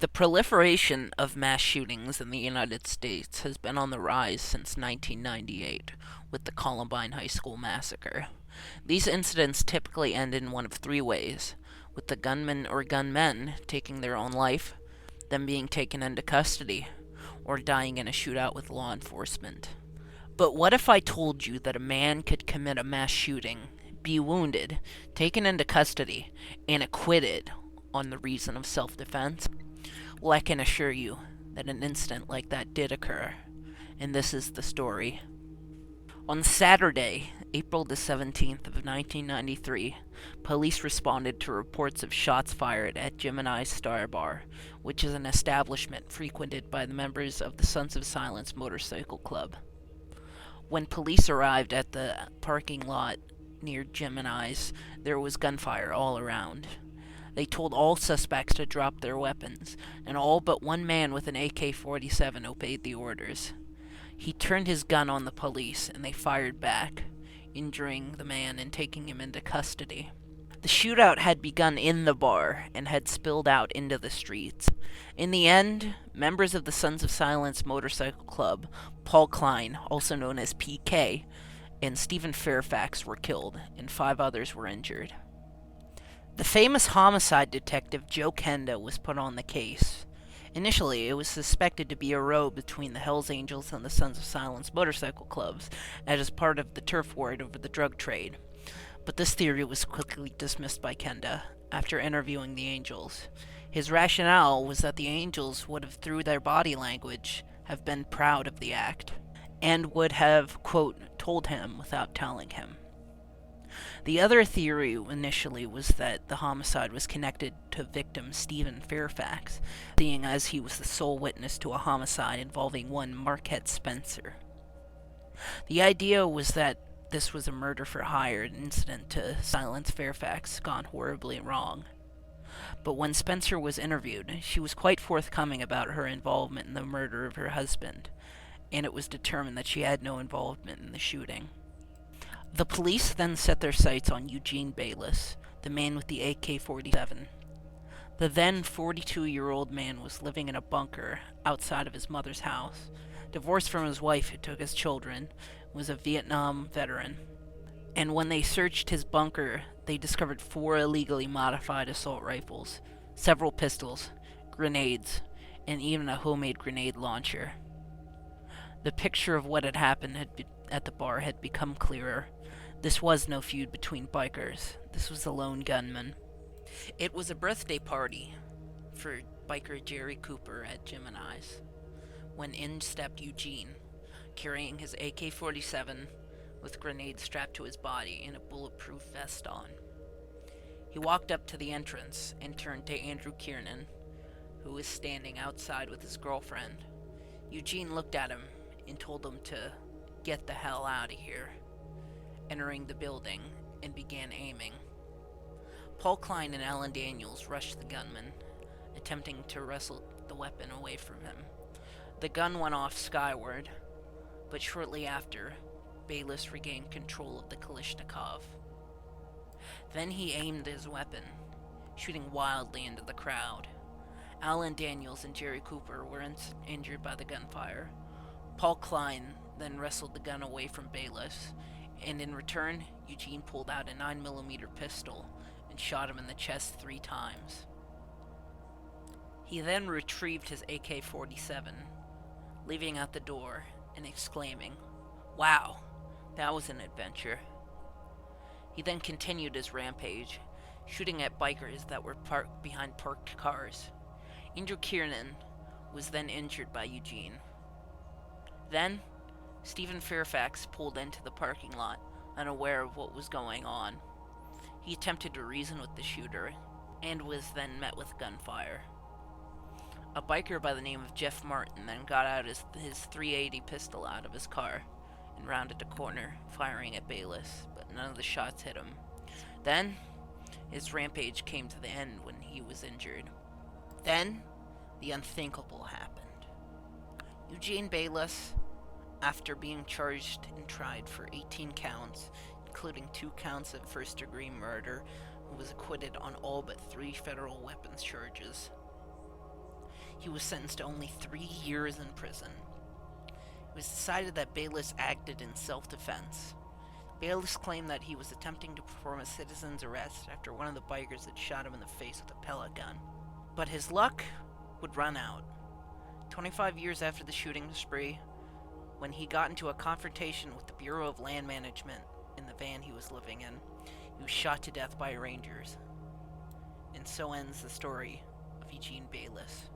The proliferation of mass shootings in the United States has been on the rise since 1998 with the Columbine High School massacre. These incidents typically end in one of three ways, with the gunman or gunmen taking their own life, them being taken into custody, or dying in a shootout with law enforcement. But what if I told you that a man could commit a mass shooting, be wounded, taken into custody, and acquitted on the reason of self-defense? Well, I can assure you that an incident like that did occur, and this is the story. On Saturday, April the 17th of 1993, police responded to reports of shots fired at Gemini's Star Bar, which is an establishment frequented by the members of the Sons of Silence Motorcycle Club. When police arrived at the parking lot near Gemini's, there was gunfire all around. They told all suspects to drop their weapons, and all but one man with an AK-47 obeyed the orders. He turned his gun on the police, and they fired back, injuring the man and taking him into custody. The shootout had begun in the bar and had spilled out into the streets. In the end, members of the Sons of Silence Motorcycle Club, Paul Klein, also known as PK, and Stephen Fairfax were killed, and 5 others were injured. The famous homicide detective Joe Kenda was put on the case. Initially, it was suspected to be a row between the Hells Angels and the Sons of Silence motorcycle clubs, as part of the turf war over the drug trade. But this theory was quickly dismissed by Kenda after interviewing the Angels. His rationale was that the Angels would have, through their body language, have been proud of the act, and would have, quote, told him without telling him. The other theory initially was that the homicide was connected to victim Stephen Fairfax, seeing as he was the sole witness to a homicide involving one Marquette Spencer. The idea was that this was a murder-for-hire incident to silence Fairfax gone horribly wrong. But when Spencer was interviewed, she was quite forthcoming about her involvement in the murder of her husband, and it was determined that she had no involvement in the shooting. The police then set their sights on Eugene Bayless, the man with the AK-47. The then 42-year-old man was living in a bunker outside of his mother's house, divorced from his wife who took his children, was a Vietnam veteran. And when they searched his bunker, they discovered 4 illegally modified assault rifles, several pistols, grenades, and even a homemade grenade launcher. The picture of what had happened at the bar had become clearer. This was no feud between bikers. This was a lone gunman. It was a birthday party for biker Jerry Cooper at Gemini's, when in stepped Eugene, carrying his AK-47 with grenades strapped to his body and a bulletproof vest on. He walked up to the entrance and turned to Andrew Kiernan, who was standing outside with his girlfriend. Eugene looked at him and told him to get the hell out of here, entering the building and began aiming. Paul Klein and Alan Daniels rushed the gunman, attempting to wrestle the weapon away from him. The gun went off skyward, but shortly after, Bayless regained control of the Kalashnikov. Then he aimed his weapon, shooting wildly into the crowd. Alan Daniels and Jerry Cooper were injured by the gunfire. Paul Klein then wrestled the gun away from Bayless, and in return, Eugene pulled out a 9mm pistol and shot him in the chest 3 times. He then retrieved his AK-47, leaving out the door and exclaiming, "Wow, that was an adventure." He then continued his rampage, shooting at bikers that were parked behind parked cars. Andrew Kiernan was then injured by Eugene. Then, Stephen Fairfax pulled into the parking lot, unaware of what was going on. He attempted to reason with the shooter, and was then met with gunfire. A biker by the name of Jeff Martin then got out his .380 pistol out of his car and rounded a corner, firing at Bayless, but none of the shots hit him. Then, his rampage came to the end when he was injured. Then, the unthinkable happened. Eugene Bayless, after being charged and tried for 18 counts, including 2 counts of first-degree murder, was acquitted on all but 3 federal weapons charges. he was sentenced to only 3 years in prison. It was decided that Bayless acted in self-defense. Bayless claimed that he was attempting to perform a citizen's arrest after one of the bikers had shot him in the face with a pellet gun. But his luck would run out. 25 years after the shooting spree, when he got into a confrontation with the Bureau of Land Management in the van he was living in, he was shot to death by Rangers. And so ends the story of Eugene Bayless.